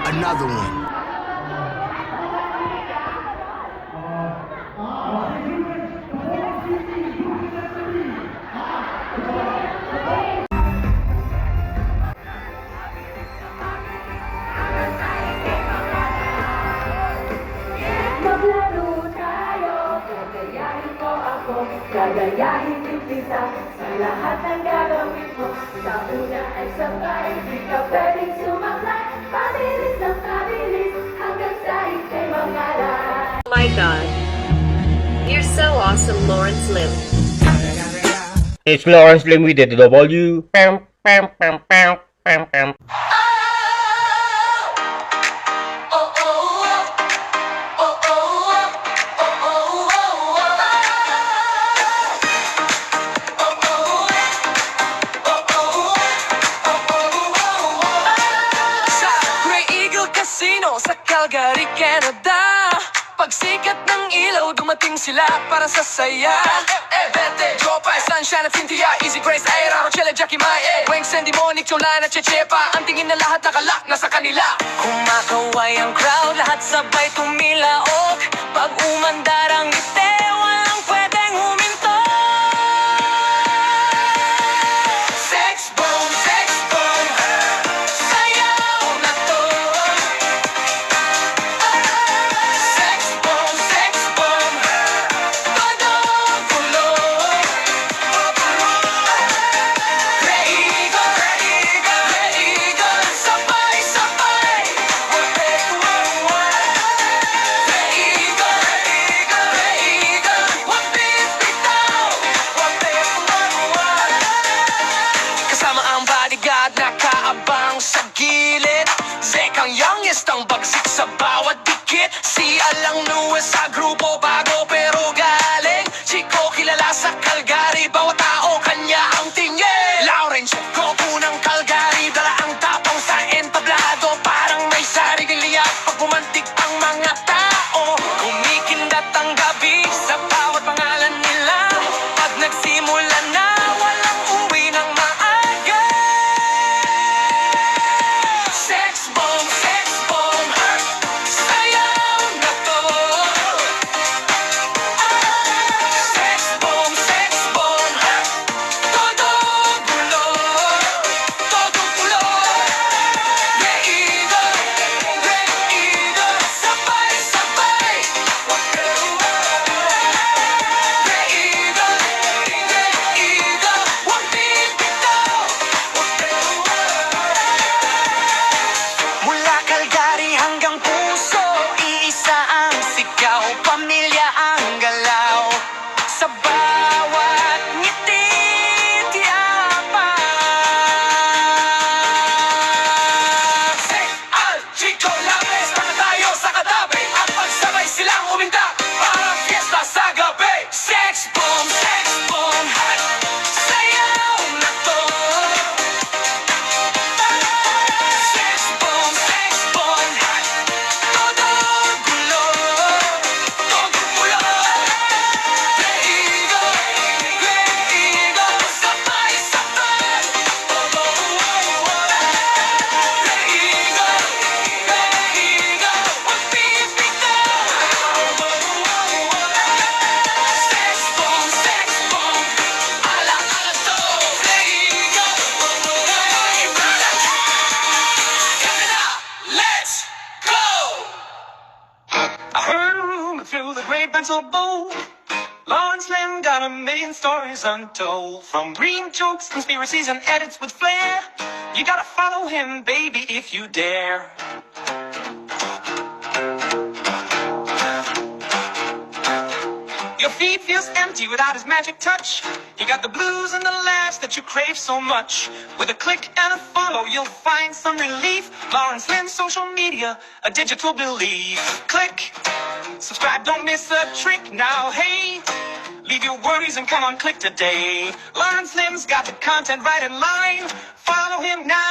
Another one. Maglaro tayo, gagayahin mo ako, gagayahin din kita sa lahat ng gagawin mo. Sa una ay sabay, di ka pwedeng sumaklay, pabilis ng pabilis, hanggang sa ikay mangalay. Oh my god. You're so awesome, Lawrence Lim. It's Lawrence Lim with the W. Pam, pam, pam, pam, pam, pam. Sa Calgary, Canada. Pagsikat ng ilaw, dumating sila para sa saya. Vete, Jopa, Sunshine at Cynthia, Easy Grace, Aira, Rochelle, Jackie, Mae, Weng, Sandy, Monique, Cholan at Chechepa. Ang tingin na lahat nakalak na sa kanila. Kumakaway ang crowd, lahat sabay tumilaok. Pag umandar ang ngiti, walang pwedeng huminto. Sex bomb, sayaw na to. Nakaabang sa gilid, Zek ang youngest, ang bagsik sa bawat dikit. Si Alang Nuez sa grupo, bago pero galing. Chico kilala sa Calgary, bawat tao kanya ang tingin. Lawrence Goku ng Calgary, dala ang tapang sa entablado. Parang may sariling liyak pag bumantik ang mga tao. Kumikindat ang gabi sa bawat pangalan nila. Pag nagsimula na, walang uwi ng maaga. Sex bomb, sayaw na to. Sex bomb, todo gulo, todo gulo. Reigo, sabay-sabay. Reigo, wag bibitaw. Mula Calgary hanggang puso, iisa ang sigaw, pamilya ang galaw. Sa bawat ngiti, tiyapak. Zek al Chico Labes, para tayo sa katabi, at pagsabay silang uminda para fiesta sa gabi. Sex bomb, sayaw na to. Sex bomb, todo gulo, todo gulo. Reigo, sabay-sabay. Reigo, wag bibitaw. Sex bomb, ala-ala to. Reigo, let's go! I heard a rumor through the grapevine so bold. Lawrence Lim got a million stories untold. From green jokes, conspiracies, and edits with flair. You gotta follow him, baby, if you dare. Your feet feels empty without his magic touch. He got the blues and the laughs that you crave so much. With a click and a follow, you'll find some relief. Lawrence Lim's social media, a digital belief. Click, subscribe, don't miss a trick. Now, hey, leave your worries and come on, click today. Lawrence Lim's got the content right in line. Follow him now.